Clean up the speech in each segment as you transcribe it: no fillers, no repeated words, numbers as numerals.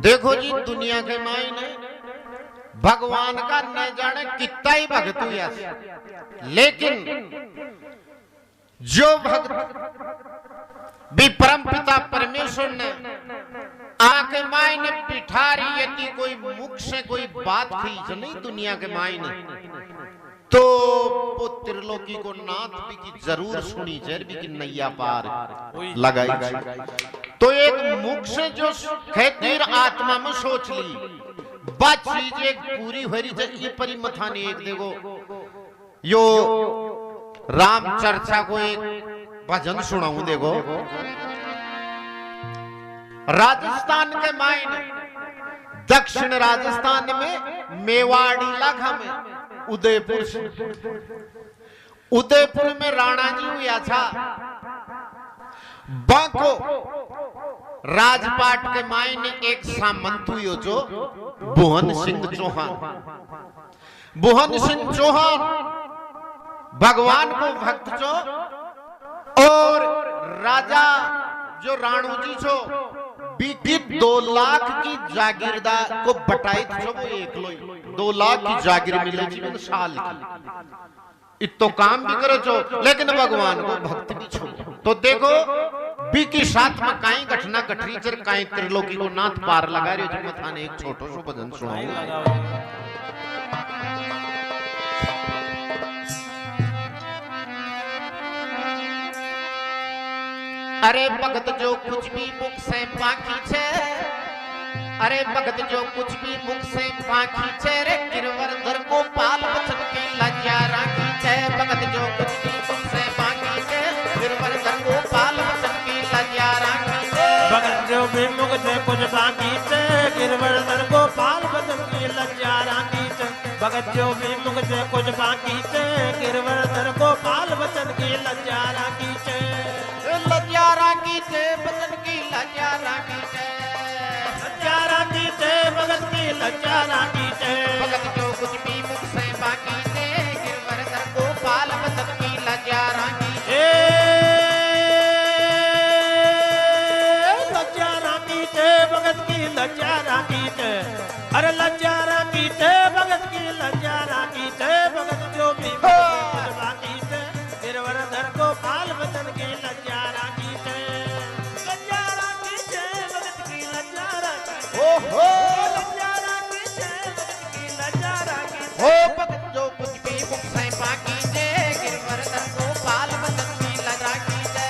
देखो जी दुनिया के मायने भगवान का न जाने कितना ही भक्त हुआ, लेकिन जो भक्त भी परम पिता परमेश्वर ने आके मायने बिठा रही यदि कोई मुख से कोई बात खींच नहीं दुनिया के मायने, तो वो त्रिलोकी को नाथ भी की जरूर सुनी चेर भी की नैया पार लगाई। तो एक मुख से जो खेतीर आत्मा में सोच ली बात चीज एक पूरी हो रही ये परी मथा ने एक देखो यो राम चर्चा को एक भजन सुनाऊं। देखो राजस्थान के मायने दक्षिण राजस्थान में मेवाड़ी इलाका में उदयपुर में राणा जी हुआ था। बाको राजपाट के मायने एक सामंत हुई जो बुहन सिंह चौहान। बुहन सिंह चौहान भगवान को भक्त जो और राजा जो राणू जी जो बीती 2 लाख की जागीरदार को बटाई जो वो एक लोई 2 लाख की जागीर मिले जीवन साल की इतो काम भी करो जो, लेकिन भगवान को भक्त भी छो। तो देखो बी की साथ में काई घटना घटरी चर काई त्रिलोकी को नाथ पार लगा रहे जो मथाने एक छोटो सो भजन सुनाऊं। अरे भगत जो कुछ भी मुख से बाकी छे, अरे भगत जो कुछ भी मुख से बाकी छे रे गिरवर्धन को पाल बचन की लज्जा राखी छे। भगत जो कुछ भी मुख से बाकी छे गिरवर्धन को पाल बचन की लज्जा राखी छे। भगत जो भी मुख से कुछ बाकी छे गिरवर्धन को पाल बचन की लज्जा राखी छे। भगत जो भी मुख से कुछ बाकी छे गिरवर्धन को पाल बचन की लज्जा राखी छे। लज्जा राखी छे बचन की लज्जा राखी छे। लज्जा राखी छे भगत की लज्जा राखी छे। भगत जो कुछ भी मुख से बाकी छे गिरवर्धन को पाल बचन की लज्जा राखी छे। लज्जा राखी छे भगत की लज्जा राखी छे। अरे लज्जा राखी छे भगत की लज्जा राखी छे। भगत जो भी कुछ बाकी छे गिरवर्धन को पाल बचन की लज्जा राखी छे। लज्जा राखी छे भगत की लज्जा राखी छे। ओहो लज्जा राखी छे भगत की लज्जा राखी छे। हो भगत जो कुछ भी मुख से बाकी छे गिरवर्धन को पाल बचन की लज्जा राखी छे।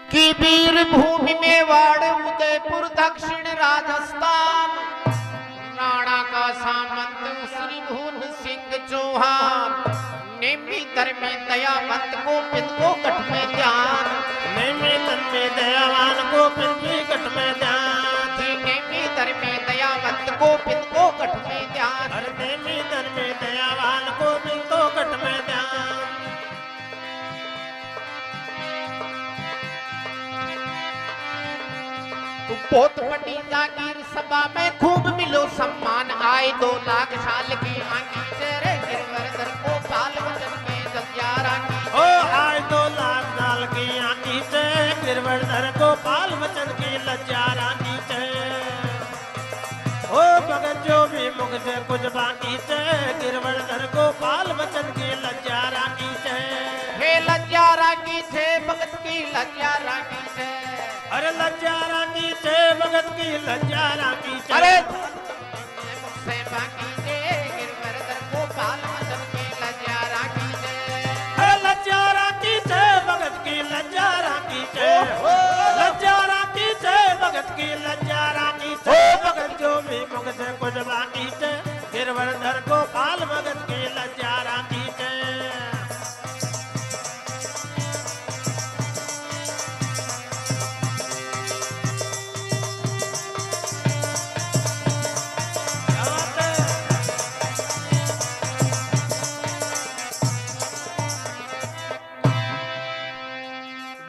की वीर भूमि मेवाड़ उदयपुर दक्षिण राजस्थान राणा का सामंत श्री भून सिंह चौहान नेमी धर्मी दयावंत को पित को कट में ध्यान। नेमी धर्मी दयावान को पित कट में ध्यान। जी नेमी धर्मी दयावंत को पित को कट में ध्यान। हर नेमी धर्मी दयावान को पित को कट में ध्यान। बहुत बड़ी जागीर सभा में खूब मिलो सम्मान आए 2 लाख साल की आंगी चेहरे गिरवर्धन को पाल बचन के लज्जा राखी। ओ आए 2 लाख साल की आंगी से गिरवर्धन को पाल बचन की लज्जा राखी से। ओ भगत जो भी मुख से कुछ बाकी से गिरवर्धन को पाल बचन की लज्जा राखी से। हे लज्जा राखी थे भगत की लज्जा राखी थे। अरे लज्जा राखी छे भगत की लज्जा राखी छे। अरे मुख से बाकी थे गिरवर्धन को पाल बचन की लज्जा राखी थे। अरे लज्जा राखी छे भगत की लज्जा राखी छे। लज्जा राखी छे भगत की लज्जा राखी छे। भगत जो भी मुख से कुछ बाकी छे गिरवर्धन को पाल भगत की लज्जा राखी छे।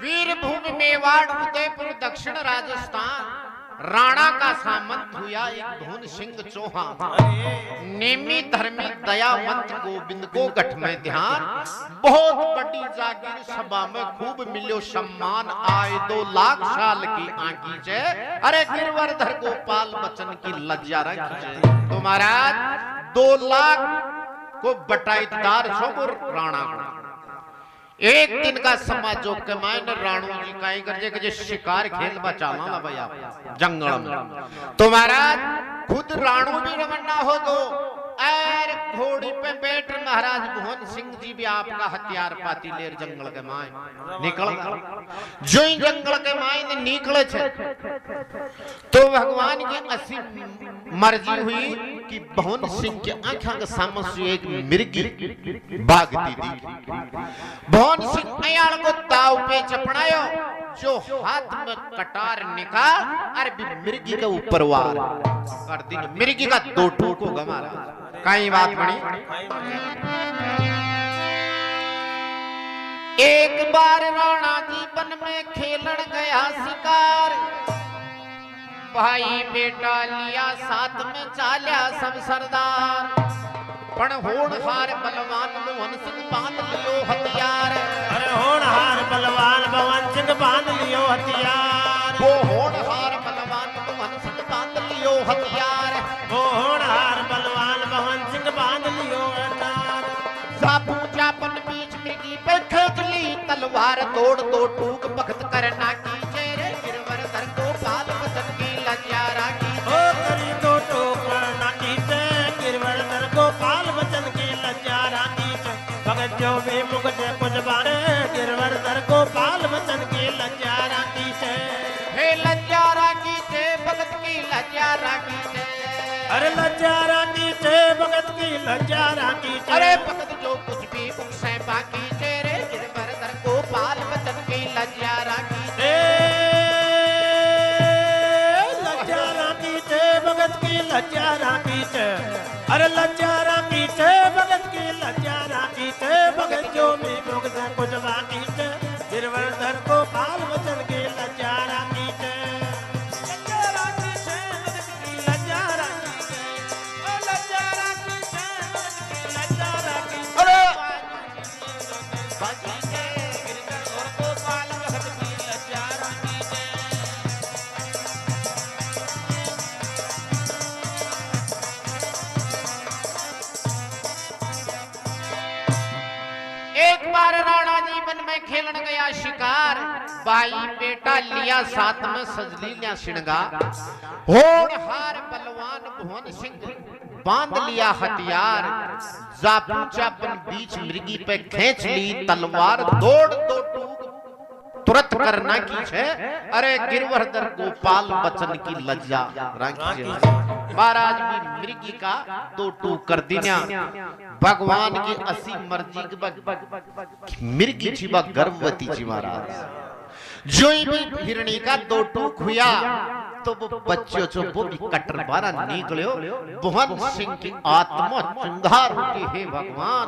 वीर भूमि मेवाड़ उदयपुर दक्षिण राजस्थान राणा का सामंत हुआ एक भुवन सिंह चौहान। अरे नेमी धर्मी दयावंत गोविंद को गठ में ध्यान। बहुत बड़ी जागीर सभा में खूब मिलो सम्मान। आए 2 लाख साल की आंकी से। अरे गिरवर्धन गोपाल बचन की लज्जा रखी। तो महाराज 2 लाख को बटाईदार छोड़ राणा को। एक दिन का समाजो के मायने राणू जी काई करजे के जे शिकार खेल बचाना ला भैया जंगल में। तो महाराज खुद राणू भी रवाना हो गो। और घोड़ी पे बैठ महाराज भुवन सिंह जी भी आपका हथियार पाती लेर जंगल के माय निकल। जो ही जंगल के माय ने निकले छे तो भगवान की असीम मर्जी हुई कि भुवन सिंह के आंखों के सामने से एक मिर्गी भागती थी। भुवन सिंह अयाल को दाव पे चपड़ायो। जो हाथ में कटार निकाल और भी मिर्गी के ऊपर वार कर दी। मिर्गी का 2 टूक होगा महाराज। कई बात बड़ी। एक बार राणा जी वन में खेलन गया शिकार। भाई बेटा लिया साथ में चाल्या सब सरदार। पण होनहार बलवान भुवन सिंह बांध लियो हथियार। अरे होनहार बलवान भुवन सिंह बांध लियो हथियार। वो होनहार बलवान भुवन सिंह बांध लियो हथियार। वो होनहार बलवान भुवन सिंह बांध लियो हथियार। साबू जापन बीच मिर्गी पे खींच ली तलवार। तोड़ 2 टूक भक्त करना की चेहरे गिरवर्धन गोपाल बचन की लज्जा राखी। ओ करी 2 टूक करना की गिरवर्धन गोपाल बचन की लज्जा राखी। भगत जो भी मुख से कुछ बारे गिरवर्धन गोपाल बचन की लज्जा राखी से। हे लज्जा राखी से भगत की लज्जा राखी से। अरे लज्जा राखी से भगत की लज्जा राखी से। अरे भगत जो कुछ भी मुख से बाकी तेरे गिरवर्धन गोपाल बचन की लज्जा राखी से। लज्जा राखी से भगत की लज्जा राखी से। अरे लज्जा राखी से भगत की लज्जा राखी से। भगत जो भी मुख से कुछ बाकी से गिरवर्धन गोपाल बचन की लज्जा राखी से। लज्जा राखी से भगत की लज्जा राखी से। ओ लज्जा राखी से भगत की लज्जा राखी से। अरे बाकी से गिरवर्धन गोपाल भगत की लज्जा राखी से। एक बार राणा जी वन में खेलन गया शिकार। भाई बेटा लिया साथ में सजली लिया श्रृंगार। होनहार बलवान भुवन सिंह बांध लिया हथियार। जापू चापन बीच मिर्गी पे खींच ली तलवार। दौड़ 2 टूक तुरंत करना की छे। अरे गिरवर्धन गोपाल बचन की लज्जा राखी छे। महाराज भी मिर्गी का 2 टूक कर दिया। भगवान की असीम मर्जी के मिर्गी छिबा गर्भवती छी महाराज। जो भी हिरणी का 2 टूक हुआ तो वो बच्चों जो वो भी कटर बारा निकलो। भुवन सिंह की आत्मा चुंगार उठी। हे भगवान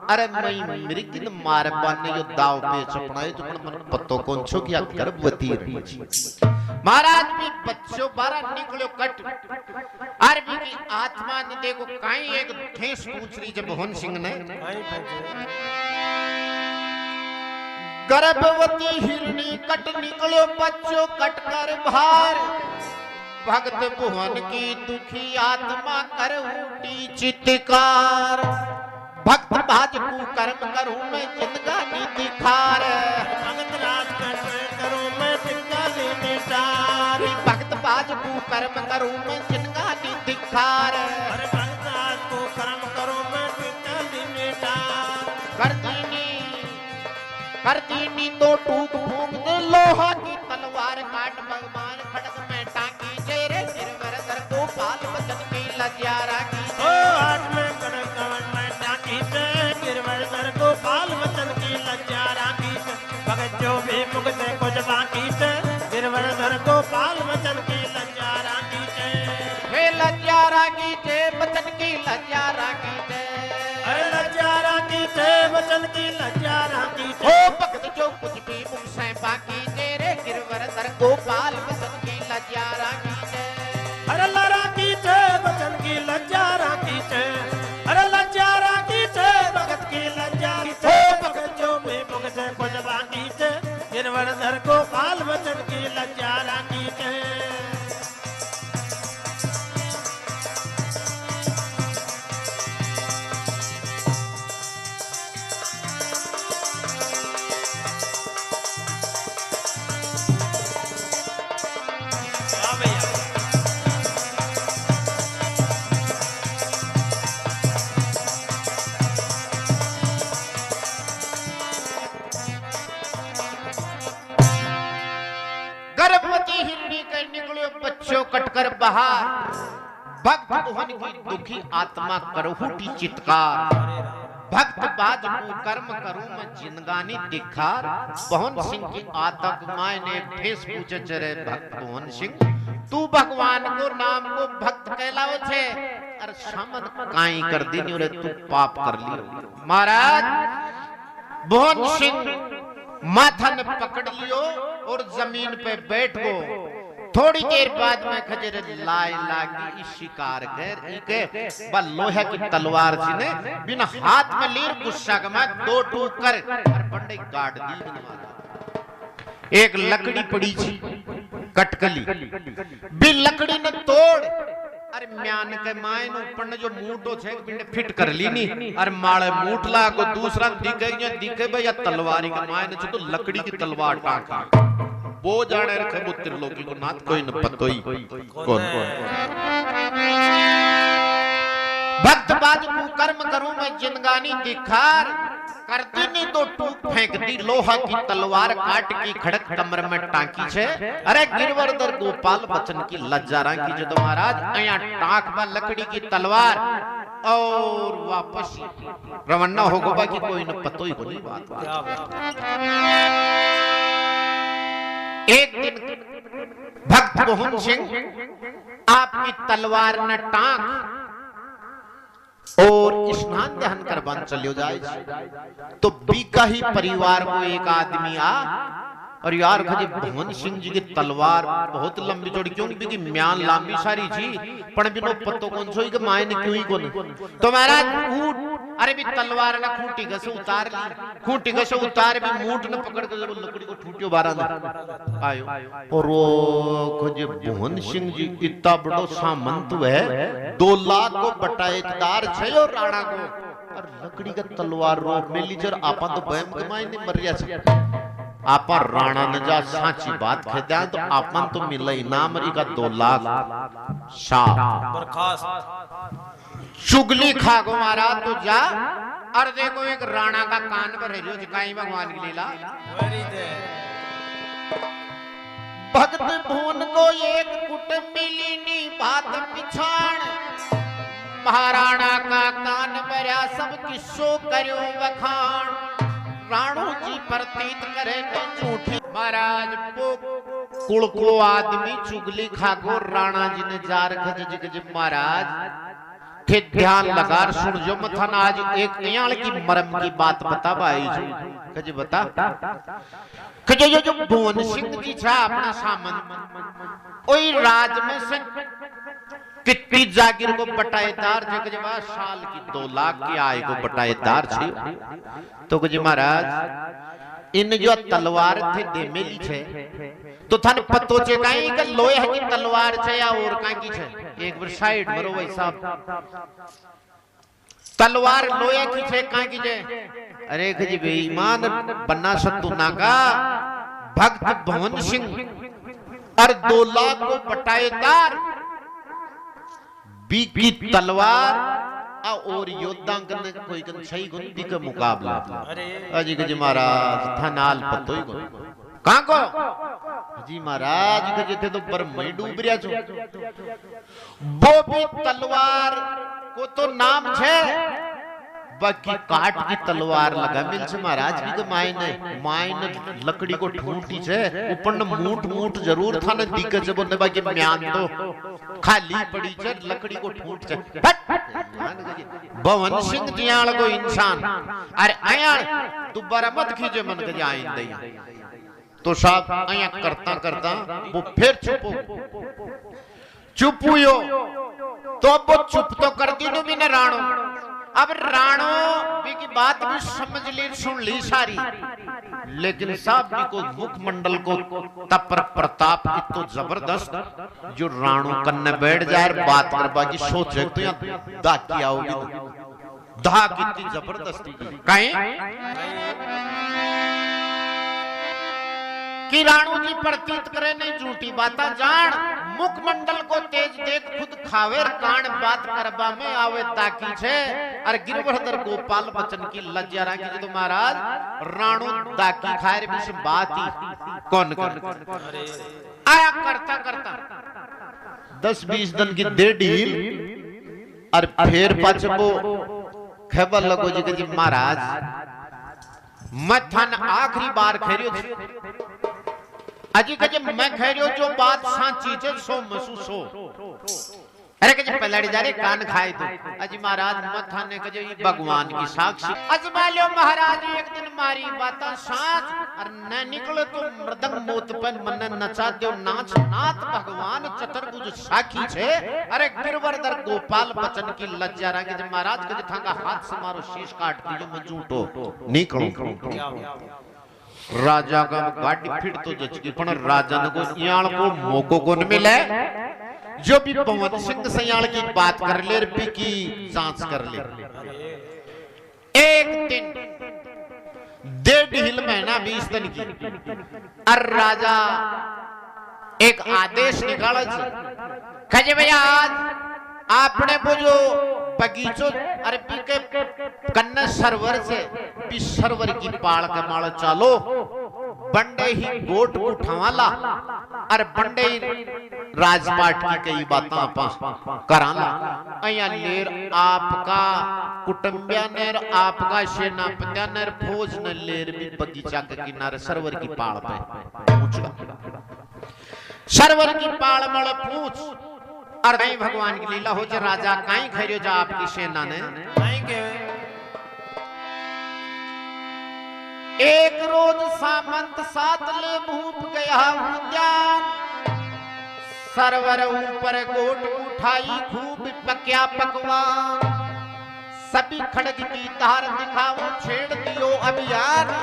अरे मैं मृगी ने मार पाने यो दाव पे चपड़ाए तो मन पत्तो कौन छो किया गर्भवती रही छी। महाराज भी बच्चों बारा निकलो कट। अरबी की आत्मा ने देखो कहीं एक ठेस पूछ रही जब भुवन सिंह ने। गर्भवती हिरणी कट निकलो बच्चों कट कर बाहर। भक्त भुवन की दुखी आत्मा कर उठी चित्कार। भक्त भाज को कर्म करूं मैं जिंदगानी दिखार। भगत राज करूं मैं जिंदगानी निसार। भक्त भाज को कर्म करूं मैं जिंदगानी दिखार। अरे भगत राज को कर्म करूं मैं जिंदगानी निसार। कर दीनी 2 टूक फूंक दे लोहा की तलवार। काट भगवान खड़ग में टांकी चेहरे गिरवर्धन गोपाल बचन की लज्जा राखी। ओ हाथ में खड़ग में टांकी से गिरवर्धन गोपाल बचन की लज्जा राखी से। भगत जो भी मुख से कुछ बाकी से गिरवर्धन गोपाल बचन की लज्जा राखी से। हे लज्जा राखी से बचन की लज्जा राखी से। अरे लज्जा राखी से बचन की लज्जा राखी से। ओ भक्त जो कुछ भी मुख से बाकी तेरे गिरवर्धन गोपाल बचन की लज्जा राखी। गिरवरधर गोपाल बचन की लज्जा राखी थे। गर्भवती हिरणी के निकलो बच्चों कटकर बाहर, भक्त मोहन की दुखी आत्मा करो फूटी चित्कार। भक्त बाज को कर्म करूं मैं जिनगानी दिखार। मोहन सिंह की आतक माय ने ठेस पूछे चरे भक्त मोहन सिंह तू भगवान को नाम को भक्त कहलावे छे अरे समझ काई कर दी रे तू पाप कर लियो। महाराज मोहन सिंह माथा ने पकड़ लियो और जमीन पे बैठ गो। थोड़ी देर बाद में खजर लाए लागी शिकार कर इके बा लोहे की तलवार जी ने बिना हाथ में लीर गुस्सा में दो टूक कर और बंडे गाड़ दी। एक लकड़ी पड़ी थी कटकली भी लकड़ी ने तोड़ अरे म्यान के मायन ऊपर ने जो मूटो छे बिंडे फिट कर ली नी अरे माळे मूट ला को दूसरा दिखे भैया तलवारी के मायन छे तो लकड़ी की तलवार टाका वो जाने रखे वो त्रिलोकी को नाथ कोई न पतोई कौन भक्त बाज को कर्म करूं मैं जिनगानी दिखार करती नहीं तो टूक फेंक दी लोहा की तलवार काट की खड़क कमर में टांकी छे। अरे गिरवरधर गोपाल बचन की लज्जा राखी छे तो महाराज अया टांक में लकड़ी की तलवार और वापस रवाना हो गो बाकी कोई न पतो ही कोनी बात। एक दिन भक्त मोहन सिंह आपकी तलवार ने टांक और स्नान ध्यान कर बन चलियो जाए तो बीका ही परिवार को एक आदमी आ और यार खजे मोहन सिंह जी की तलवार बहुत लंबी चौड़ी क्यों भी म्यान लंबी सारी थी पण बिनो पत्तो कौन सोई के मायने क्यों ही कोन तो महाराज अरे भी तलवार ना खूंटी घसे उतार ली खूंटी घसे उतार भी मूठ न पकड़ के जब लकड़ी को ठूटियो बारा आयो और वो खजे मोहन सिंह जी इतना बड़ो सामंत है 2 लाख को बटाईदार छे और राणा को और लकड़ी का तलवार रो मेली जर आपा तो बहम के मायने मरिया छे आपा राणा ने जा साची बात कहते हैं तो आपन तो मिला इनाम का 2 लाख चुगली खा गो महाराज तो जा और देखो एक राणा का कान पर है जिकाई भगवान की लीला। भक्त भून को एक कुट मिली नी बात पिछाड़ महाराणा का कान भरा सब किस्सो करो बखान राणो जी प्रतीत करे झूठी महाराज कुल को आदमी चुगली खागो राणा जी ने जार खज महाराज थे ध्यान लगा सुन जो मथन आज एक याल की मरम की बात बता भाई जी बता खजे जो भुवन सिंह जी था अपना सामन ओई राज में से कितनी जागीर को बटाईदार जगजवा साल की 2 लाख की आय को बटाईदार छे तो कुछ महाराज इन जो तलवार थे दे मेली छे तो थाने पतो छे काई के लोहे की तलवार छे या और काई की छे एक बार साइड मरो भाई साहब तलवार लोहे की छे काई की छे अरे खजी बेईमान बन्ना सत्तू नागा भक्त भवन सिंह और 2 लाख को बटाईदार बीकी तलवार और योद्धांगन कोई कन सही गुंदी का मुकाबला अजी गज महाराज थनाल पतोई को कहां को जी महाराज के जेते तो पर मैं डूब रिया छु वो भी तलवार को तो नाम छे बाकी काट की तलवार लगा मिल छे महाराज की मायने लकड़ी को ठूटी छे ऊपर न मूठ मूठ जरूर था न दिक्कत से बोलने बाकी म्यान तो खाली पड़ी छे लकड़ी को ठूट छे भवन सिंह जियाल को इंसान अरे आया दोबारा मत खींचे मन के आइन दई तो साहब आया करता करता वो फिर चुप हुयो तो अब वो चुप तो कर दी नु बिना राणो अब राणो भी की बात भी समझ ली सुन ली सारी, लेकिन साहब भी को मुखमंडल को तपर प्रताप इतो जबरदस्त जो राणो कन्ने बैठ जाए बात करवा की सोचे तो यहाँ दाकी आओगी धा कितनी जबरदस्ती कहीं कि राणू जी प्रतीत करे नहीं झूठी बात जान मुखमंडल को तेज देख खुद खावे कान बात करबा में आवे ताकी छे और गिरवर्धन गोपाल बचन की लज्जा राखी जी तो महाराज राणू दाकी खाए भी से बात ही कौन कर आया करता करता 10-20 दिन की दे डील और फिर पछबो खबर लगो जी के जी महाराज मैं थान आखिरी बार खेरियो अजी कजे मैं खेरियो जो बात सांची छे सो महसूस हो अरे कजे पलड़ जा रे कान खाए तो अजी महाराज मथा ने कजे ये भगवान की साक्षी अजमालो महाराज एक दिन मारी बाता सांच और न निकले तो मृदंग मोत पर मन नचा दो नाच नाथ भगवान चतुर्भुज साखी छे अरे गिरवर्धन गोपाल बचन की लज्जा राखी जे महाराज कजे थांगा हाथ से मारो शीश काट दियो मैं झूठो निकलो राजा का गाड़ी फिर तो जचगी पण राजा को याल को मौको कोन मिले जो भी पवन सिंह सयाल की बात कर ले भी की जांच कर ले एक दिन 1.5 महीना 20 दिन की और राजा एक आदेश निकाला खजे भैया आज आपने वो जो बगीचो अरे पी के कन्या सरवर से पी सरवर की पाल के माल चालो बंडे ही गोट उठावाला और बंडे ही राजपाट की कई बातें आपा कराला अया लेर आपका कुटुंबिया नेर आपका सेनापतिया नेर फौज ने लेर भी बगीचा के किनारे सरवर की पाल पे पूछा सरवर की पाल मल पूछ और नहीं भगवान की लीला हो जो राजा काई खरियो जा आपकी सेना ने काई के एक रोज सामंत सात ले भूप गया उद्यान सरवर ऊपर गोट उठाई खूब पक्या पकवान सभी खड़ग की धार दिखाओ छेड़ दियो अभियान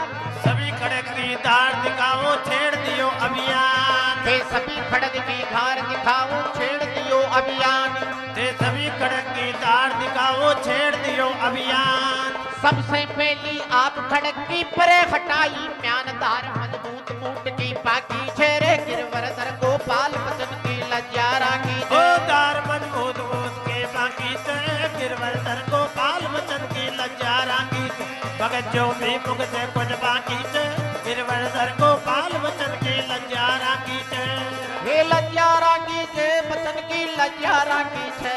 सभी खड़ग की धार दिखाओ छेड़ दियो अभियान थे सभी खड़ग की धार दिखाओ छेड़ दियो अभियान थे सभी खड़ग की धार दिखाओ छेड़ दियो अभियान सबसे पहली आप खड़ग की परे हटाई म्यानदार मजबूत मूट की पाकी छेरे गिरवर्धन गोपाल बचन की लज्जा राखी ओ दार मजबूत मूट के पाकी छेरे गिरवर्धन गोपाल बचन की लज्जा राखी भगत जो भी मुख से कुछ बाकी छे गिरवर्धन गोपाल बचन की लज्जा राखी छे हे लज्जा राखी छे बचन की लज्जा राखी छे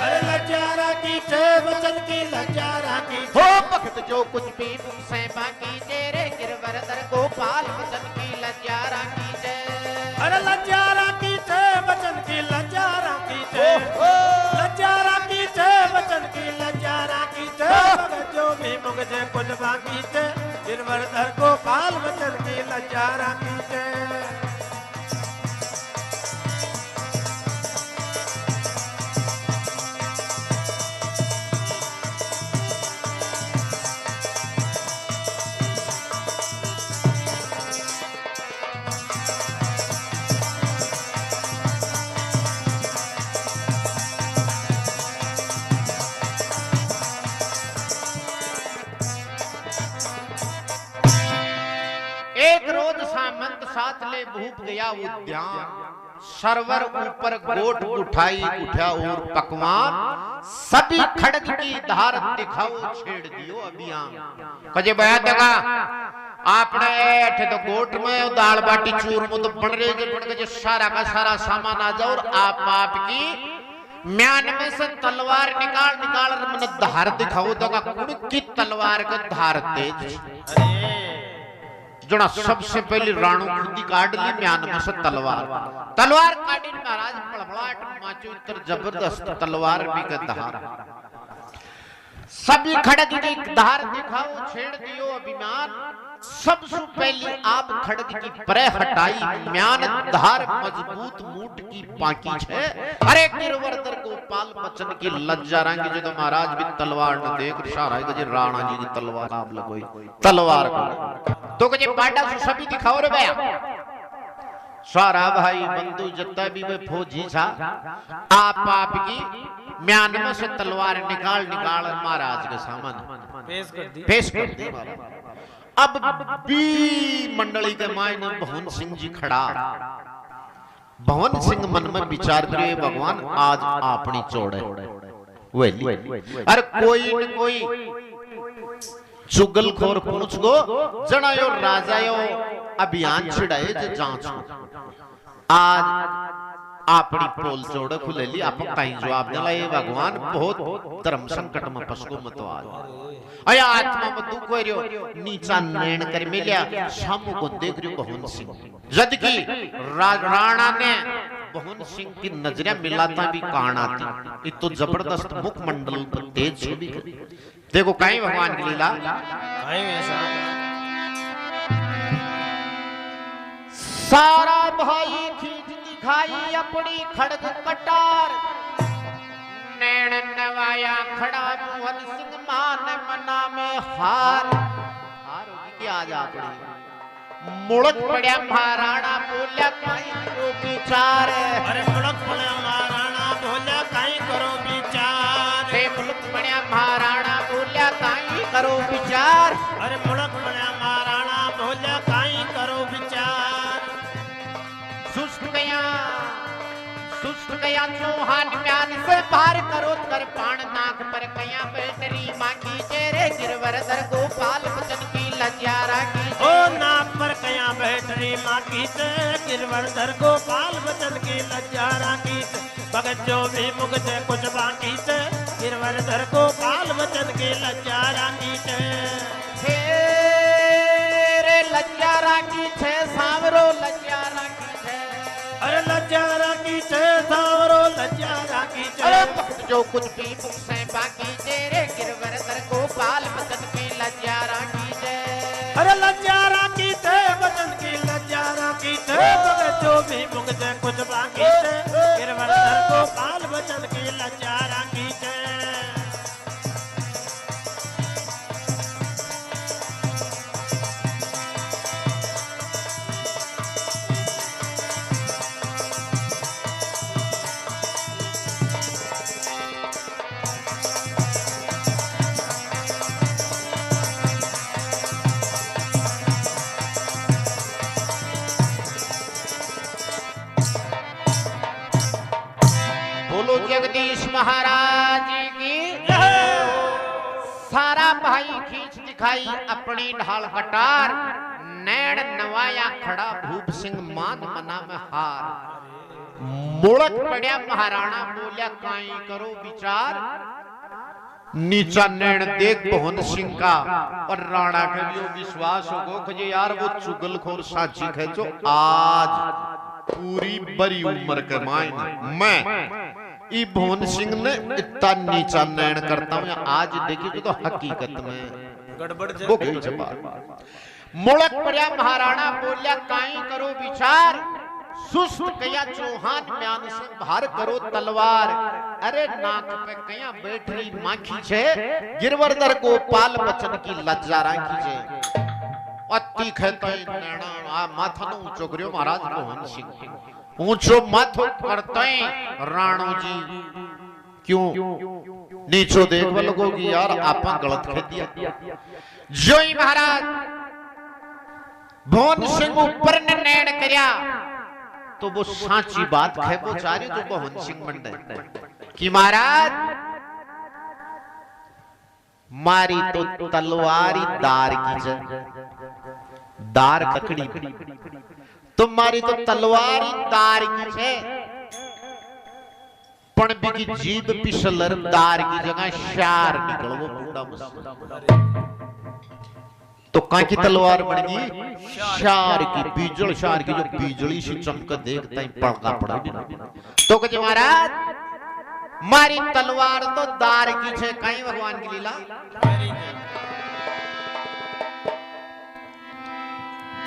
अरे लज्जा राखी छे बचन की लज्जा राखी हो भगत जो कुछ भी मुख से बाकी तेरे गिरवर्धन गोपाल बचन की लज्जा राखी छे अरे लज्जा राखी छे बचन की लज्जा राखी छे लज्जा राखी छे बचन की लज्जा राखी छे भगत जो भी मुख से कुछ बाकी छे गिरवर्धन गोपाल बचन की लज्जा राखी छे एक रोज सामंत साथ ले भूप गया उद्यान सरवर ऊपर गोट उठाई उठा और पकवान सभी खड़ग की धार दिखाओ छेड़ दियो अभियान कजे बया देगा आपने ऐठे तो गोट में दाल बाटी चूरमा तो बन रही है बन के सारा का सारा सामान आ जाओ और आपकी म्यान में से तलवार निकाल निकाल मन धार दिखाओ देगा कुड़ की तलवार का धार तेज जोड़ा सबसे पहले राणो खुदी काट ली म्यान में से तलवार काटी महाराज बड़बड़ाहट माचो इतर जबरदस्त तलवार भी का धार सभी खड़ग की धार दिखाओ छेड़ दियो अभिमान सबसे पहले आप खड़ग की प्रे हटाई म्यान धार मजबूत मूठ की बाकी है। अरे गिरवर्धन गोपाल बचन की लज्जा रंगी जो तो महाराज भी तलवार न देख इशारा है कि राणा जी की तलवार आप लगोई तलवार को तो कहे बाटा से सभी दिखाओ रे भैया सारा भाई बंधु जितना भी वे फौजी था आप की म्यान से तलवार निकाल निकाल महाराज के सामने पेश कर दी। अब बी मंडली के मायने भवन सिंह जी खड़ा। भवन सिंह मन में विचार करे भगवान आज अपनी चोड़ है अरे कोई न कोई चुगलखोर पूछ गो जनायो राजायो अभियान छिड़ाए जे जांच आज अपनी पोल चोड़ खुले ली आप कहीं जवाब दिला ये भगवान बहुत धर्म संकट में फंसगो मत आज अया आत्मा में दुख हो रियो नीचा नैन कर मिलिया सामू को देख रियो भवन सिंह जद की राणा ने भवन सिंह की नजरें मिलाता भी कान आती तो जबरदस्त मुखमंडल पर तेज छवि देखो कहीं भगवान की लीला सारा भाई खींच दिखाई अपनी खड़ग कटार नैन नवाया खड़ा मोहन सिंह मान मना में हार होगी क्या आज आपड़ी मुड़क पड़ा महाराणा बोलिया कहीं करो विचार अरे मुड़क पड़ा महाराणा बोलिया कहीं करो विचार मुड़क पड़ा महाराणा बोलिया कहीं करो विचार अरे मुड़क पड़ा महाराणा बोलिया कहीं करो विचार सुस्त गया चौहान म्यान से पार करो कर पान नाक पर कया बैटरी मांगी चेहरे गिरवर्धन गोपाल बचन की लज्जारा की ओ नाक पर कया बैटरी मांगी से गिरवर्धन गोपाल बचन की लज्जारा की भगत जो भी मुख से कुछ बाकी से गिरवर्धन गोपाल बचन की लज्जारा की रे लज्जारा की छे सांवरो लज्जारा की अरे लज्जारा की छे सांवरो लज्जारा की अरे जो कुछ भी मुख से बाकी तेरे गिरवर्धन गोपाल बचन की लज्जारा की अरे लज्जारा की थे बचन की लज्जारा की थे जो भी मुख से कुछ बाकी थे गिरवर्धन गोपाल बचन की लज्जारा की थे जगदीश महाराज की सारा भाई खींच दिखाई अपनी ढाल कटार नैन नवाया खड़ा भूप सिंह मान मना में हार मुड़क पड़ा महाराणा बोलिया काई करो विचार नीचा नैन देख भवन सिंह का और राणा के भी विश्वास होगो कि यार वो चुगलखोर साची है जो आज पूरी बड़ी उम्र के मायने मैं ई भवन सिंह ने इतना नीचा नैन करता हूं आज देखिए तो हकीकत में गड़बड़ वो गई मुड़क पड़ा महाराणा बोलिया काई करो विचार सुस्त कया चौहान म्यान से भार करो तलवार अरे नाक पे कया बैठरी माखी छे गिरवर्धन गोपाल बचन की लज्जा राखी छे अति खेतई नैना आ माथा नो ऊंचो कर्यो महाराज भवन सिंह ऊंचो माथो करते राणो जी क्यों नीचो देखवा लगोगी यार आपा गलत कह दिया जो ही महाराज भवन सिंह ऊपर ने नैन करया तो वो साची बात है वो चारे जो भवन सिंह मंडल कि महाराज मारी तो तलवारी दार की दार ककड़ी तुम्हारी तो तलवारी दार की छे पण बिकी जीभ पिछलर दार की जगह शार निकल वो बूढ़ा मुस्लिम तो कहां की तलवार बन गई शार की बीजल शार की जो बीजली सी चमक देखता ही पड़का पड़ा तो कहे महाराज मारी तलवार तो दार की छे कहीं भगवान की लीला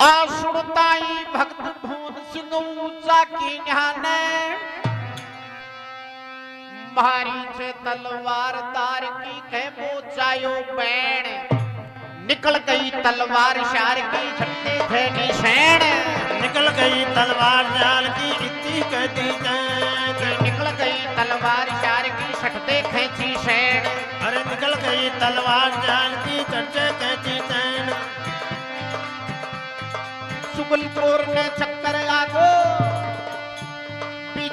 आसुरताई भक्त भून सिंह ऊंचा की न्याने मारी छे तलवार तार की कह मोचायो बैण निकल गई तलवार शार की छट्टे थे निशैन निकल गई तलवार जाल की इतनी कहती जैन निकल गई तलवार शार की छट्टे खेची शैन अरे निकल गई तलवार जाल की चट्टे कहती जैन चुगलखोर ने चक्कर आगो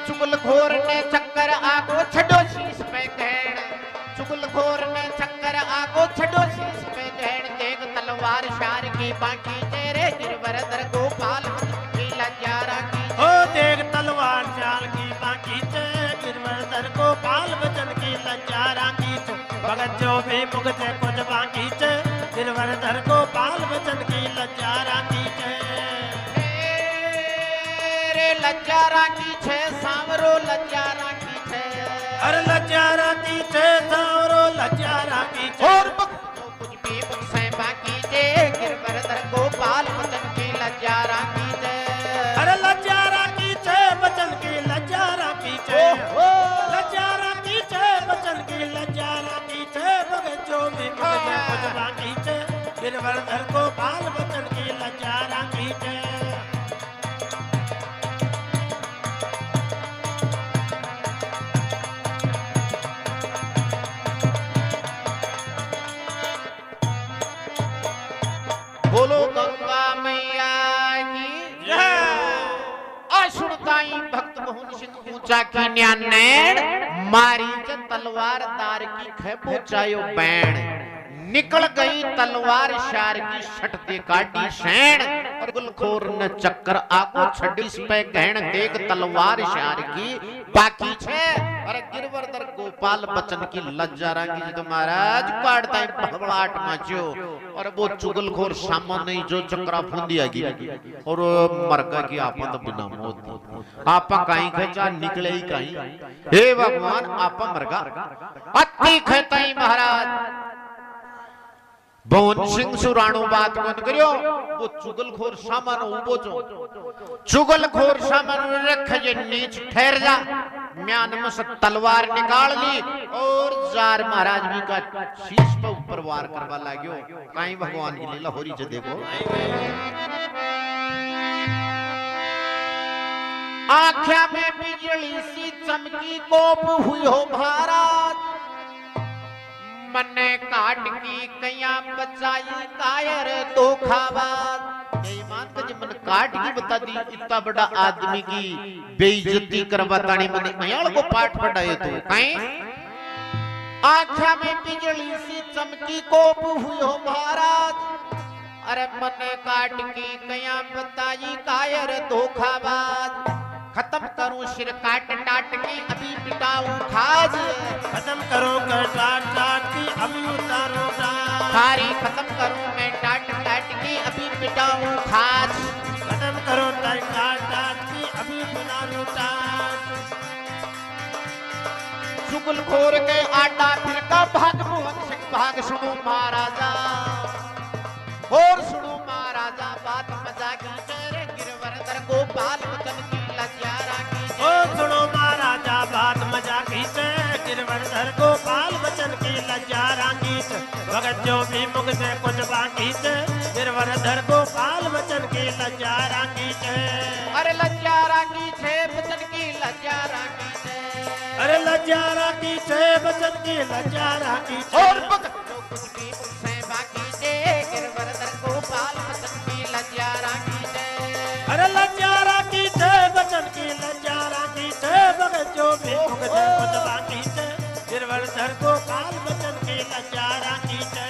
चुगलखोर ने चक्कर आगो छड़ो शीश पे गहण चुगलखोर ने चक्कर आगो छड़ो शीश पे गहण देख तलवार शार की बाकी तेरे गिरवरधर गोपाल की लज्जारा की ओ देख तलवार जाल की बाकी ते गिरवरधर गोपाल बचन की लज्जारा की भगत जो भी मुगते कुछ बाकी ते गिरवरधर गोपाल बचन की लज्जारा की लज्जारा की छे सांवरो लज्जारा की छे अरे लज्जारा की छे सांवरो लज्जारा की छे और कुछ भी मुझसे बाकी छे गिरवरधर गोपाल बचन की लज्जारा की छे अरे लज्जारा की छे बचन की लज्जारा की छे लज्जारा की छे बचन की लज्जारा की छे भगत जो भी मुझे कुछ बाकी छे गिरवरधर गोपाल बचन की लज्जारा की छे बोलो गंगा मैया की आसुरताई भक्त बहुन सिंह ऊंचा की न्यानैण मारी च तलवार तार की खे पोचायो बैण निकल गई तलवार शार की छटते काटी शैण और गुलखोर ने चक्कर आको छड़ीस पे गहण देख तलवार शार की बाकी छे अरे गिरवरधर गोपाल बचन की लज्जारा की तो महाराज काटता है भड़बड़ाहट मचो और वो चुगलखोर सामने जो चक्रा फुंदिया गई और मरगा की आपा तो बिना मौत आपा काई खेचा निकले ही काई हे भगवान आपा मरगा अति खेताई महाराज भवन सिंह सुराणो बात बंद करियो वो चुगलखोर सामान उबो जो चुगलखोर सामान रख जे नीच ठहर जा म्यान में से तलवार निकाल ली और जार महाराज जी का शीश पे ऊपर वार करवा लाग्यो काई भगवान की लीला हो रही है देखो आँखा में बिजली सी चमकी कोप हुई हो महाराज मने काट की कया बचाई कायर तो खाबाद ईमान का जी मन काट की बता दी इतना बड़ा आदमी की बेइज्जती करवातानी मने अयाल को पाठ पढ़ाए तो काई आँखा में बिजली सी चमकी कोप हुई हो महाराज अरे मने काट की कया बताई कायर धोखाबाज खत्म करूं सिर काट टाट की अभी पिटाऊं खाज खत्म करो कर टाट टाट की अभी उतारो खारी खत्म करूं मैं टाट टाट की अभी पिटाऊं खाज खत्म करो टाट टाट की अभी उतारो चुगलखोर के आटा फिर का भाग मोहन सिंह भाग सुनो महाराजा और सुनो महाराजा बात मजाक तेरे गिरवरधर गोपाल बचन की लज्जारा की ओ सुनो महाराजा बात मजाक से गिरवरधर गोपाल बचन की लज्जारा की भगत जो भी मुख से कुछ बाकी से गिरवरधर गोपाल बचन की लज्जारा की अरे लज्जारा की छे बचन की लज्जारा की अरे लज्जारा की छे बचन की लज्जारा की और भगत जो कुछ भी मुख से बाकी छे गिरवरधर गोपाल बचन की लज्जारा की अरे लज्जारा की छे बचन की लज्जारा की छे भगत जो भी मुख से कुछ बाकी छे गिरवरधर गोपाल बचन की लज्जारा की छे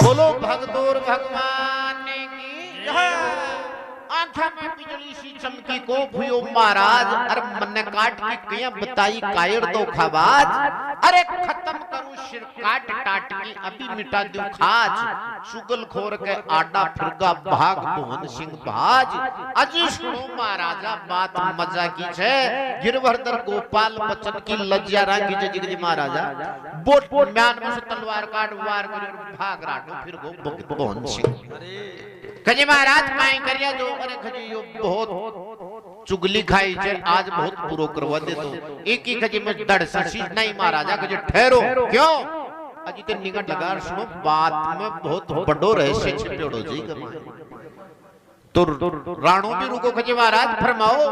बोलो भगदोर भगवान की आंखा में बिजली सी चमकी को भुयो महाराज अरे मन काट की कया बताई कायर दो खबाज अरे खत्म करूं सिर काट टाट की अभी मिटा दूं खाज चुगल खोर के आडा फिरगा भाग मोहन सिंह भाज अजी सुनो महाराजा बात मजा की छे गिरवर्धन गोपाल बच्चन की लज्जा राखी जे जिगजी महाराजा बोट म्यान में से तलवार काट वार कर भाग राटो फिर गो मोहन सिंह खजी महाराज काई करिया जो अरे खजी यो बहुत चुगली खाई छे आज बहुत बुरो करवा दे तो एक ही खजी में दड़ ससी नहीं महाराजा खजी ठहरो क्यों अजी ते निकट लगा सुनो बात में बहुत बड़ो रहस्य छिपेड़ो जी तो राणो भी रुको खजी महाराज फरमाओ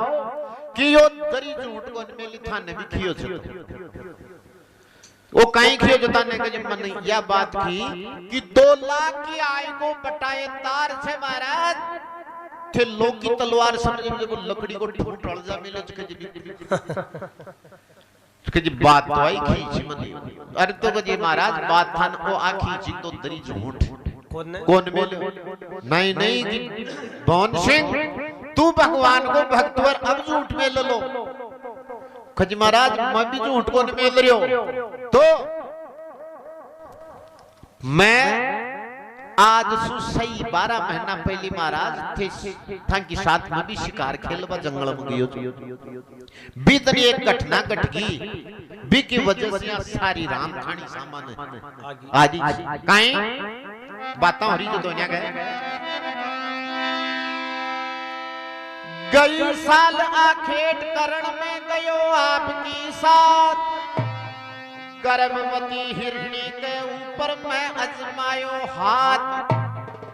कि यो दरी झूठ कोन में लिखा ने भी कियो छे वो कहीं खियो जो ताने के मन यह बात की कि 2 लाख की आय को बटाए तार से महाराज थे लोग की तलवार समझे जब लकड़ी को ठूट अड़ जा मिलो के जी बात तो आई खींची मन अरे तो बजे महाराज बात था वो आ खींची तो दरी झूठ कौन मिले नहीं नहीं जी मोहन सिंह तू भगवान को भक्तवर अब झूठ में ले लो खजी महाराज मैं भी झूठ को मिल रही हूं तो मैं आज सु सही 12 महीना पहले महाराज थे था कि साथ में भी शिकार खेलवा जंगल में गयो बीतनी एक घटना घट गई बी की वजह से सारी राम खानी सामान आजी काई बातें हरी जो दुनिया गए गई साल आखेट करण में गयो आपकी साथ गर्भवती हिरणी के ऊपर मैं अजमायो हाथ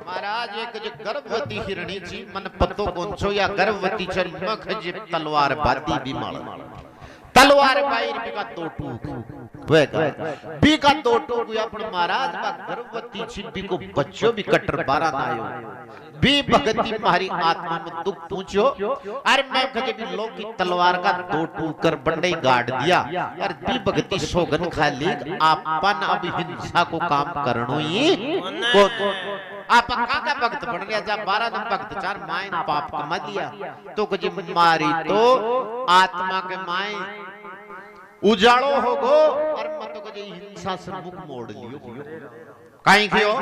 महाराज एक जो गर्भवती हिरणी थी मन पतो कौन छो या गर्भवती चल मख जे तलवार बाती भी मार तलवार बाहर भी का दो टूक वे का भी का दो टूक अपन महाराज का गर्भवती थी भी को बच्चों भी कटर 12 आयो भी भगती तुम्हारी आत्मा में दुख पूछो अरे मैं कहे भी लोग की तलवार का 2 टूक कर बंडे गाड़ दिया अरे भी भगती सोगन खा ली आपन अब हिंसा को काम करनो ही को आप का भक्त बन गया जब 12 दिन भक्त 4 माय पाप कमा दिया तो कुछ मारी तो आत्मा के माय उजाड़ो होगो और मत को हिंसा से मुख मोड़ लियो काई कियो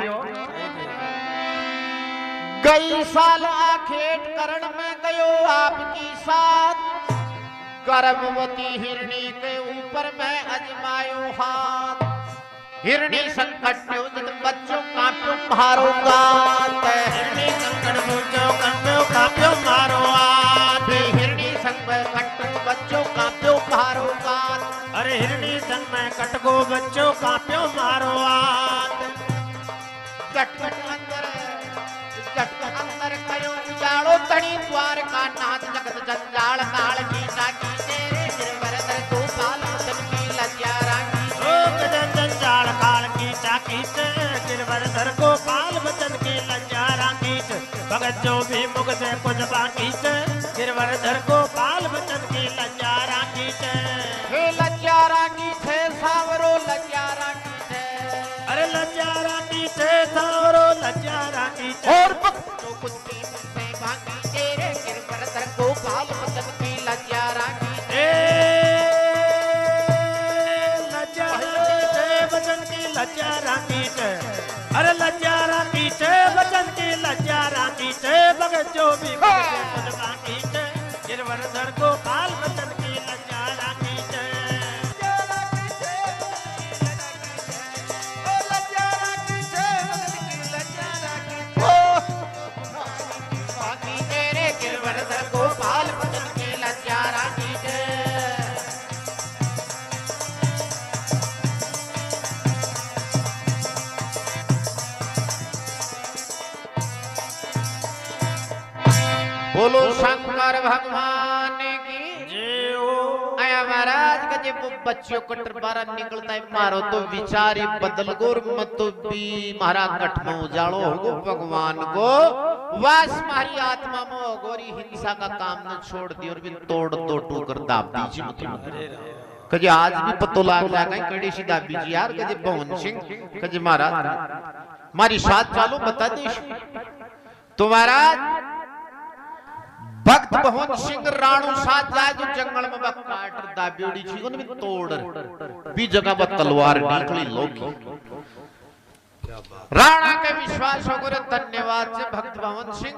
गई साल आखेट करण में गयो आपकी साथ गर्भवती हिरणी के ऊपर मैं अजमायो हाथ हिरणी संकट में उदित बच्चों कांप्यो मारो गात हिरणी संकट मुझो कांप्यो मारो हाथ हिरणी संकट बच्चों कांप्यो मारो गात अरे हिरणी संकट को बच्चों कांप्यो मारो हाथ झटपट अंदर कयो उजाड़ो तड़ी द्वार का नाथ जगत जंजाल काल की नाकी तेरे गिरवर्धन गोपाल बच्चन की लज्जा राखी ओ जंजाल काल की चाकी से गिरवर्धन गोपाल बच्चन की लज्जा राखी भगत जो भी मुख से कुछ बाकी से गिरवर्धन गोपाल बच्चन की लज्जा राखी हे लज्जा राखी थे सावरो लज्जा राखी थे अरे लज्जा राखी थे सावरो लज्जा राखी और जो कुछ भी मुझसे बाकी तेरे गिरवर्धन गोपाल बच्चन की लज्जा राखी लज्जा राखी बच्चन की लज्जा राखी अरे लज्जा राखी बच्चन की लज्जा राखी भगत जो भी कुछ बाकी गिरवर्धन गोपाल बच्चन की लज्जा राखी बोलो शंकर भगवान की जय हो। आया महाराज का जब बच्चों कटर बारा निकलता है मारो तो विचारी बदल गोर मत तो भी महाराज कट में उजाड़ो होगो भगवान को वास मारी आत्मा में गोरी हिंसा का काम न छोड़ दी और भी तोड़ दो टूकर दाब दीजिए मतलब कजे आज भी पतो लाग जाएगा कड़ी सी दाबी जी यार कजे पवन सिंह कजे महाराज हमारी साथ चालो बता दे तो महाराज भक्त भवन सिंह राणू साथ जाए जो जंगल में बक काट दाबियोड़ी छी उन में तोड़ भी जगह पर तलवार निकली लोकी राणा के विश्वास हो गए धन्यवाद से भक्त भवन सिंह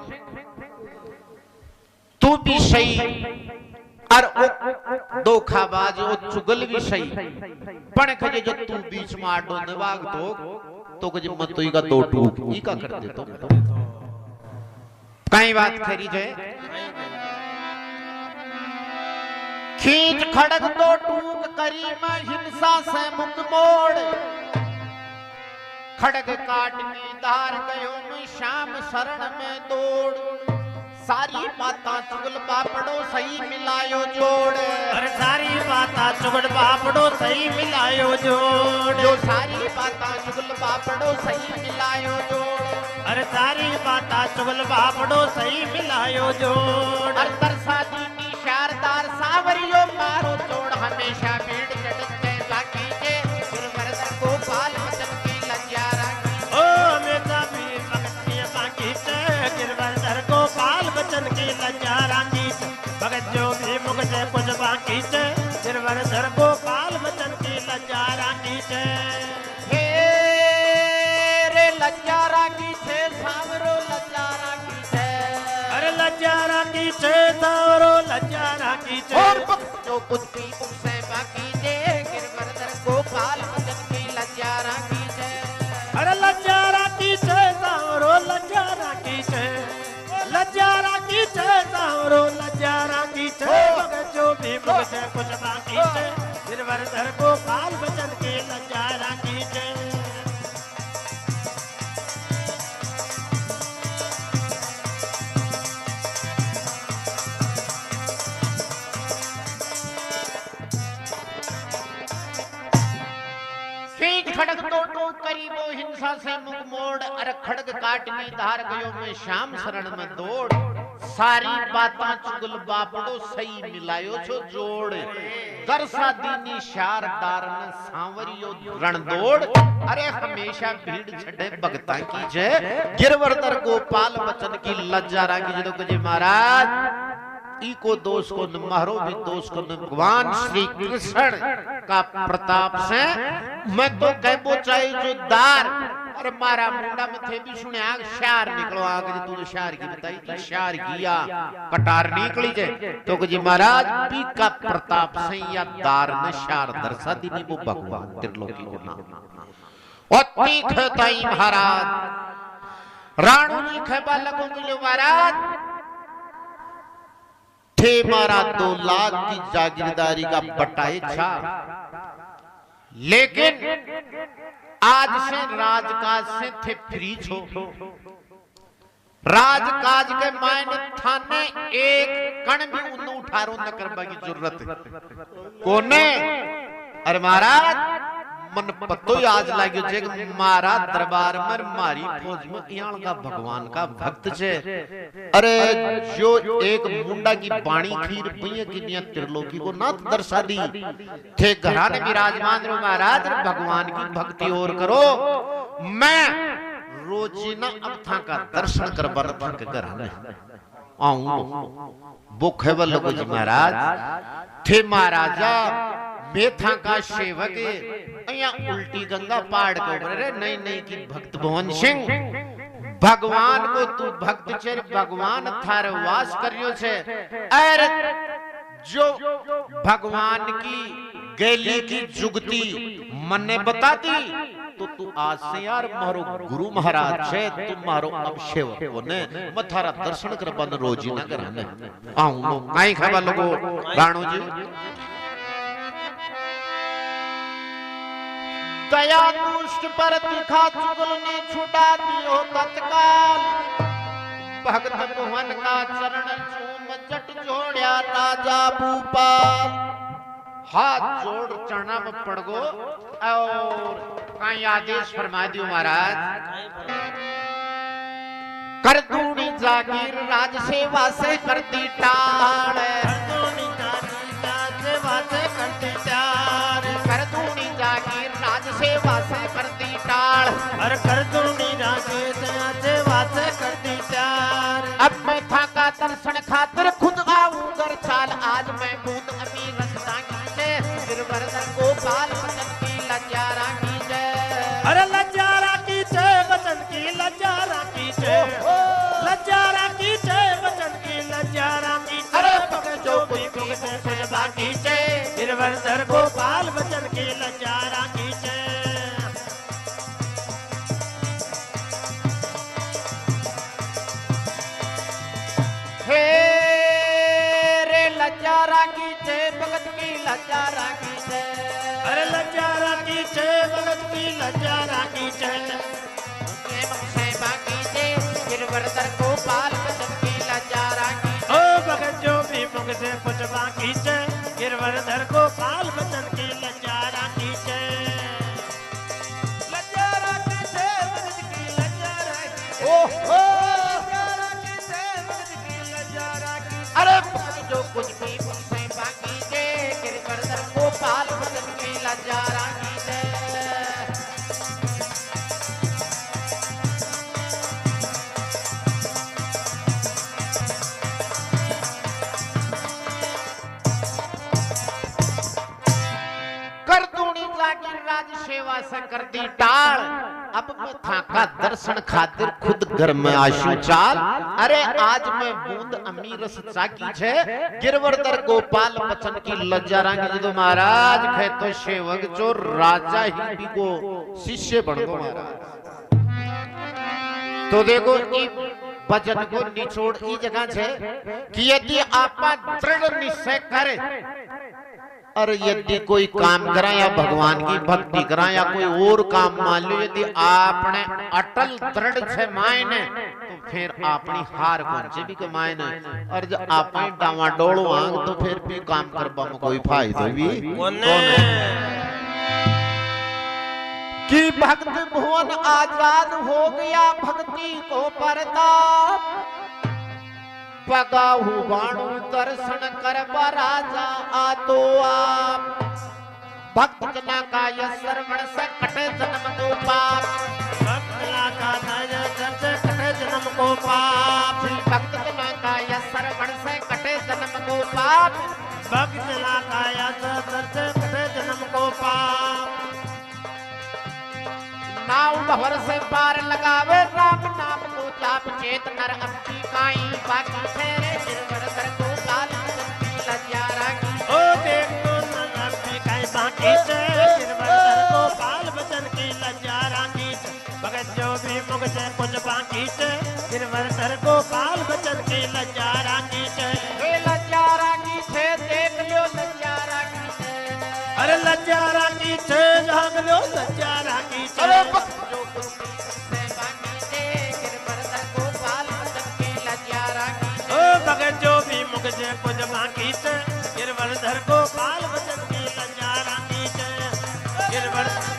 तू भी सही और धोखाबाज ओ चुगल भी सही पण खजे जो तू बीच में आडो नवाग तो कजे मतोई का दो टूक ई का कर दे तो कई बात खरी जे खींच खड़क तो टूक करी मैं हिंसा से मुख मोड़ खड़क काट के धार गयो मैं शाम शरण में दौड़ सारी बाता चुगल बापड़ो सही मिलायो जोड़ अरे सारी बाता चुगल बापड़ो सही मिलायो जोड़ जो सारी बाता चुगल बापड़ो सही मिलायो जोड़ अरे सारी बाता चुगल बापड़ो सही मिलायो जोड़ अरे तरसादी की शारदार सावरियो मारो जोड़ हमेशा भीड़ चढ़ते बाकी के गुरमरदर गोपाल वचन की लज्जा राखी ओ हमेशा भीड़ भक्ति बाकी के गिरवरदर गोपाल वचन की लज्जा राखी भगत जो भी मुख से कुछ बाकी से गिरवरदर गोपाल वचन की लज्जा राखी से हे रे लज्जा राखी छे सावरो लज्जा राखी छे अरे लज्जा राखी छे सावरो लज्जा राखी छे और जो कुछ भी मुख से बाकी छे गिरवरदर गोपाल वचन की लज्जा राखी छे अरे लज्जा राखी छे सावरो लज्जा राखी छे लज्जा राखी छे सावरो लज्जा राखी छे भगत जो भी मुख से कुछ बाकी छे गिरवरदर गोपाल वचन की लज्जा राखी छे खड़ग तो करी वो हिंसा से मुख मोड़ अरे खड़ग काटनी धार गयो मैं शाम शरण में दौड़ सारी बाता चुगल बापड़ो सही मिलायो छो जोड़ दरसा दीनी शारदार न सांवरियो रण दौड़ अरे हमेशा भीड़ छड़े भगता की जय गिरवरदर गोपाल वचन की लज्जा राखी जदो कजे महाराज इको दोष को न मारो भी दोष को न भगवान श्री कृष्ण का प्रताप से मैं तो कहबो चाहे जो दार अरे मारा मुंडा में थे भी सुने आग शार निकलो आग जे तूने शार की बताई तो शार किया कटार निकली जे तो जी महाराज पी का प्रताप से या दार ने शार दरसा दी वो भगवान त्रिलोकी को नाम और तीख ताई महाराज राणू जी खेबा लगो मिलो महाराज थे मारा 2 लाख की जागीरदारी का बटाई छा लेकिन आज से राजकाज से थे फ्री छो राजकाज के मायने थाने एक कण भी उन उठारो न करबा की जरूरत कोने अरे महाराज मन पतो ही आज लाग्यो जे मारा दरबार में मारी फौज में इयाल का भगवान का भक्त छे अरे जो एक मुंडा की बाणी खीर पइए की नियत त्रिलोकी को ना दर्शा दी थे घराने विराजमान रो महाराज भगवान की भक्ति और करो मैं रोजीना अब था का दर्शन कर बर था के घराने आऊं बुख है बल्लो जी महाराज थे महाराजा मेथा का सेवक अया उल्टी गंगा पहाड़ के ऊपर रे नहीं नहीं की भक्त भवन सिंह भगवान को तू भक्त छे भगवान थारे वास करियो छे अरे जो भगवान की गैली की जुगती मन्ने बताती तो तू आज से यार मारो गुरु महाराज छे तू मारो अब सेवक कोने मथारा दर्शन कर बन रोजी ना कराने आऊं नो काई खबा लोगो राणो जी दया दुष्ट पर तिखा चुगल ने छुटा दियो तत्काल भगत भवन का चरण चूम जट जोड़या राजा भूपाल हाथ जोड़ चरणा में पड़ गो और कहीं आदेश फरमा दियो महाराज कर दूनी जागीर राज सेवा से करती टाल कर दूनी जागीर राज सेवा से करती टाल कर दूनी जागीर राज सेवा से करती टाल अरे कर दूनी राज सेवा से करती टाल अब मैं था का दर्शन खातिर खुद आऊंगर चाल आज मैं बूंद अभी रसना की जय गिरवर्धन गोपाल बचन की लज्जारा की जय अरे लज्जारा की जय बचन की लज्जारा की जय लज्जारा की जय बचन की लज्जारा की अरे जय भगत जो भी कुछ बाकी जय गिरवर्धन गोपाल बचन की लज्जारा की जय हे रे लज्जारा की जय भगत की लज्जारा की जय अरे लज्जारा की जय भगत की लज्जारा की जय बाकी जय गिरवर्धन गोपाल बचन की लज्जारा की ओ भगत जो भी मुख से कुछ बाकी जय गिरवर्धन गोपाल बचन की लज्जारा की जय लज्जारा की जय भगत की लज्जारा की जय ओहो लज्जारा की जय भगत की लज्जारा की अरे जो कुछ भी मुझसे बाकी जय गिरवर्धन गोपाल बचन की लज्जारा की जय कर दूनी लागी राज सेवा से कर दी टाल अब मैं थाका दर्शन खातिर खुद घर में आशु चाल अरे आज मैं बूंद अमीरस चाकी छे गिरवर्धन गोपाल बचन की लज्जारा की जो महाराज कहे तो सेवक जो राजा ही भी को शिष्य बन गो महाराज तो देखो ई भजन को निचोड़ ई जगह छे कि यदि आपा दृढ़ निश्चय करे और यदि कोई काम करा या भगवान की भक्ति करा या कोई और काम मान लो यदि आपने अटल दृढ़ छे मायने तो फिर अपनी हार कौन से भी कमायने और जब आप डावाडोल वांग तो फिर भी काम करबा में कोई फायदा भी कोने कि भक्त भुवन आजाद हो गया भक्ति को परताप पगाहु बाणु दर्शन कर राजा आतो आप भक्त जना का यह श्रवण से कटे जन्म को पाप भक्तला का दर्शन से कटे जन्म को पाप भक्त जना का यह श्रवण से कटे जन्म को पाप भक्तला का यह दर्शन से कटे जन्म को पाप नाव भवर से पार लगावे राम नाम को जाप चेत नर अपनी काई बाकी फेरे गिरवर्धन गोपाल बचन की लज्जारा की ओ देखो नर अपनी काई बाकी से गिरवर्धन गोपाल बचन की लज्जारा की भगत जो भी मुख से कुछ बाकी से गिरवर्धन गोपाल बचन की लज्जारा की वे लज्जारा की छे देख लो लज्जारा की छे अरे लज्जारा की छे जाग लो लज्जारा की छे अरे जो कुछ से बाकी छे गिरवर्धन गोपाल बचन की लज्जारा की ओ भगत जो भी मुख से कुछ बाकी से गिरवर्धन गोपाल बचन की लज्जारा की छे गिरवर्धन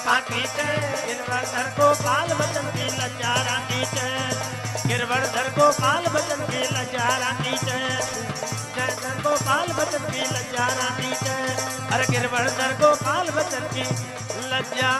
बाकी छे गिरवर्धन गोपाल बचन की लज्जारा की छे गिरवर्धन गोपाल बचन की लज्जारा की छे गिरवर्धन गोपाल बचन की लज्जारा की छे अरे गिरवर्धन गोपाल बचन की लज्जा